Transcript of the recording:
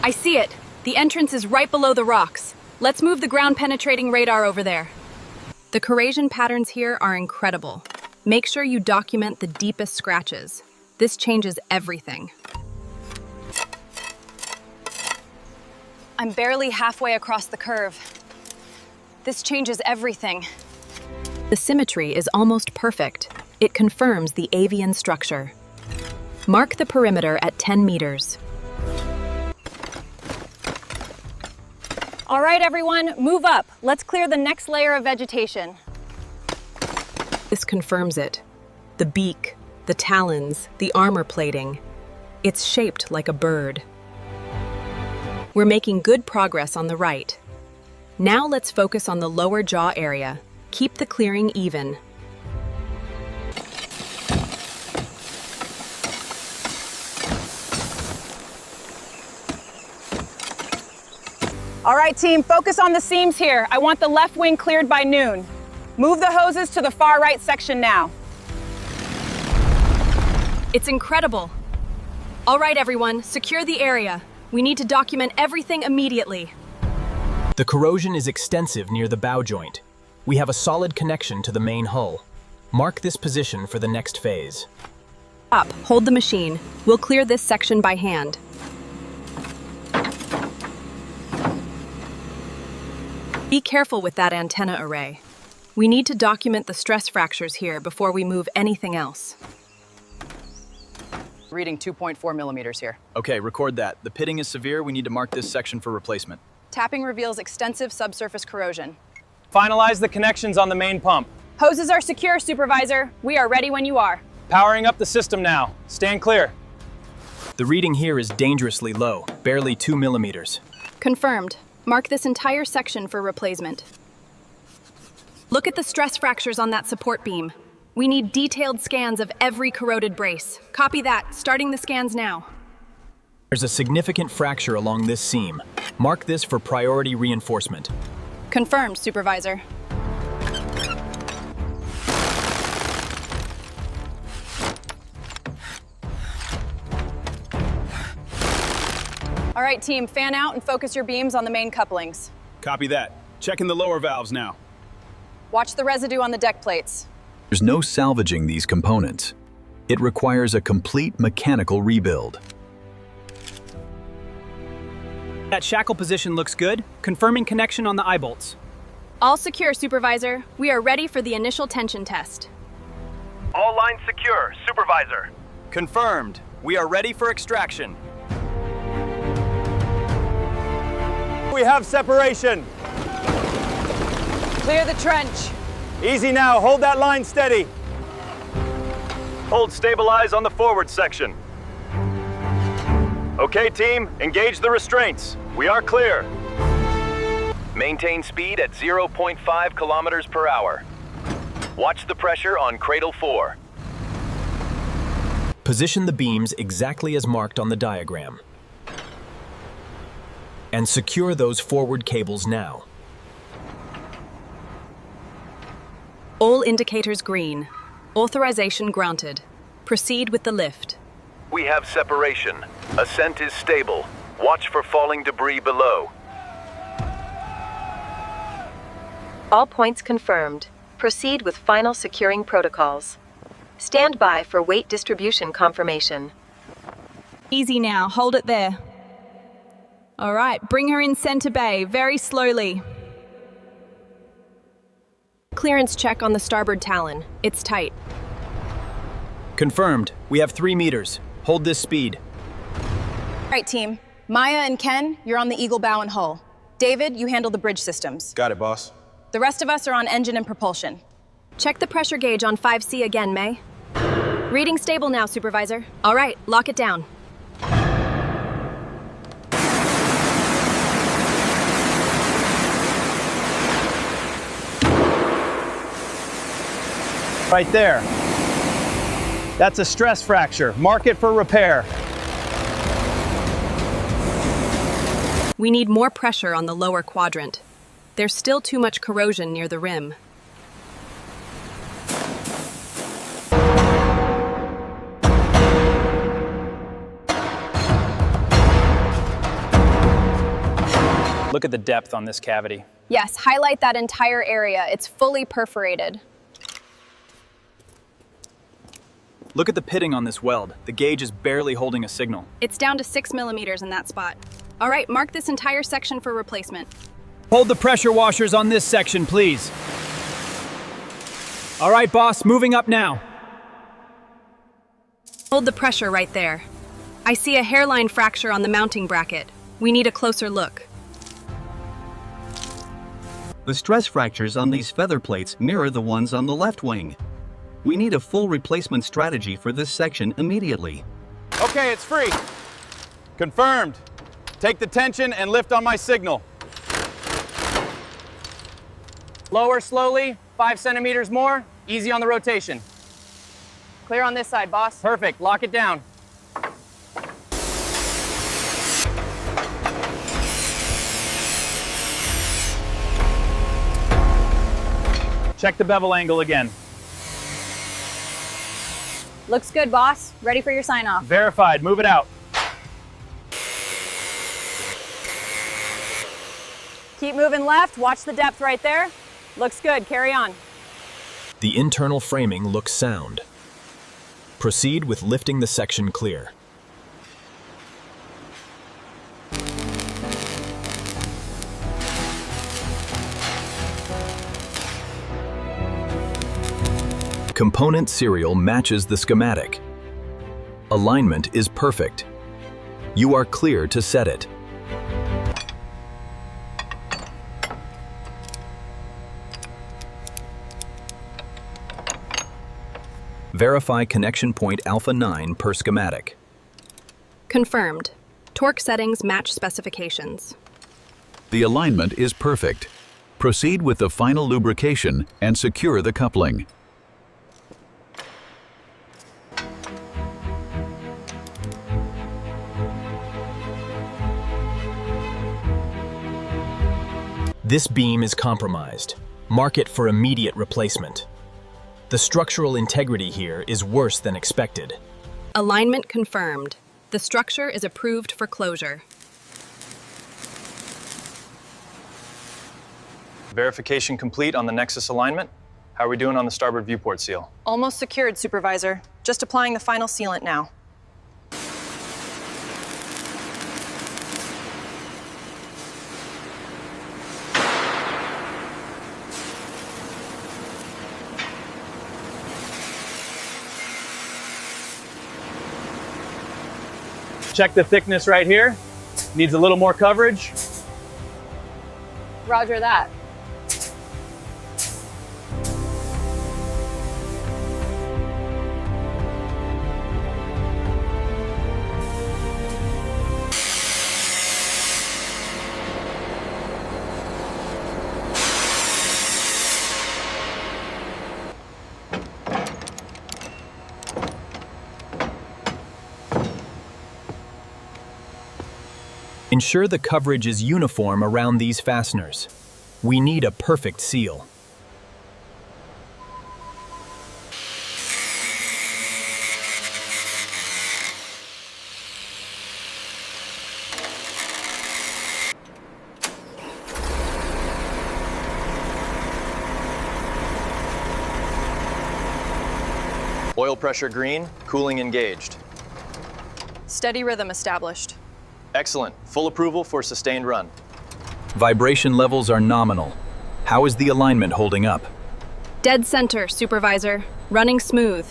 I see it. The entrance is right below the rocks. Let's move the ground-penetrating radar over there. The corrosion patterns here are incredible. Make sure you document the deepest scratches. This changes everything. I'm barely halfway across the curve. This changes everything. The symmetry is almost perfect. It confirms the avian structure. Mark the perimeter at 10 meters. All right, everyone, move up. Let's clear the next layer of vegetation. This confirms it. The beak, the talons, the armor plating. It's shaped like a bird. We're making good progress on the right. Now let's focus on the lower jaw area. Keep the clearing even. All right, team, focus on the seams here. I want the left wing cleared by noon. Move the hoses to the far right section now. It's incredible. All right, everyone, secure the area. We need to document everything immediately. The corrosion is extensive near the bow joint. We have a solid connection to the main hull. Mark this position for the next phase. Stop. Hold the machine. We'll clear this section by hand. Be careful with that antenna array. We need to document the stress fractures here before we move anything else. Reading 2.4 millimeters here. Okay, record that. The pitting is severe. We need to mark this section for replacement. Tapping reveals extensive subsurface corrosion. Finalize the connections on the main pump. Hoses are secure, Supervisor. We are ready when you are. Powering up the system now. Stand clear. The reading here is dangerously low, barely 2 millimeters. Confirmed. Mark this entire section for replacement. Look at the stress fractures on that support beam. We need detailed scans of every corroded brace. Copy that, starting the scans now. There's a significant fracture along this seam. Mark this for priority reinforcement. Confirmed, Supervisor. All right, team, fan out and focus your beams on the main couplings. Copy that. Checking the lower valves now. Watch the residue on the deck plates. There's no salvaging these components. It requires a complete mechanical rebuild. That shackle position looks good. Confirming connection on the eye bolts. All secure, Supervisor. We are ready for the initial tension test. All lines secure, Supervisor. Confirmed. We are ready for extraction. We have separation. Clear the trench. Easy now, hold that line steady. Hold stabilize on the forward section. Okay, team, engage the restraints. We are clear. Maintain speed at 0.5 kilometers per hour. Watch the pressure on cradle 4. Position the beams exactly as marked on the diagram. And secure those forward cables now. All indicators green. Authorization granted. Proceed with the lift. We have separation. Ascent is stable. Watch for falling debris below. All points confirmed. Proceed with final securing protocols. Stand by for weight distribution confirmation. Easy now, hold it there. All right, bring her in center bay, very slowly. Clearance check on the starboard talon. It's tight. Confirmed. We have 3 meters. Hold this speed. All right, team. Maya and Ken, you're on the Eagle bow and hull. David, you handle the bridge systems. Got it, boss. The rest of us are on engine and propulsion. Check the pressure gauge on 5C again, May. Reading stable now, Supervisor. All right, lock it down. Right there. That's a stress fracture. Mark it for repair. We need more pressure on the lower quadrant. There's still too much corrosion near the rim. Look at the depth on this cavity. Yes, highlight that entire area. It's fully perforated. Look at the pitting on this weld. The gauge is barely holding a signal. It's down to 6 millimeters in that spot. All right, mark this entire section for replacement. Hold the pressure washers on this section, please. All right, boss, moving up now. Hold the pressure right there. I see a hairline fracture on the mounting bracket. We need a closer look. The stress fractures on these feather plates mirror the ones on the left wing. We need a full replacement strategy for this section immediately. Okay, it's free. Confirmed. Take the tension and lift on my signal. Lower slowly, 5 centimeters more. Easy on the rotation. Clear on this side, boss. Perfect, lock it down. Check the bevel angle again. Looks good, boss. Ready for your sign-off. Verified, move it out. Keep moving left, watch the depth right there. Looks good, carry on. The internal framing looks sound. Proceed with lifting the section clear. Component serial matches the schematic. Alignment is perfect. You are clear to set it. Verify connection point Alpha 9 per schematic. Confirmed. Torque settings match specifications. The alignment is perfect. Proceed with the final lubrication and secure the coupling. This beam is compromised. Mark it for immediate replacement. The structural integrity here is worse than expected. Alignment confirmed. The structure is approved for closure. Verification complete on the Nexus alignment. How are we doing on the starboard viewport seal? Almost secured, Supervisor. Just applying the final sealant now. Check the thickness right here. Needs a little more coverage. Roger that. Ensure the coverage is uniform around these fasteners. We need a perfect seal. Oil pressure green, cooling engaged. Steady rhythm established. Excellent. Full approval for sustained run. Vibration levels are nominal. How is the alignment holding up? Dead center, Supervisor. Running smooth.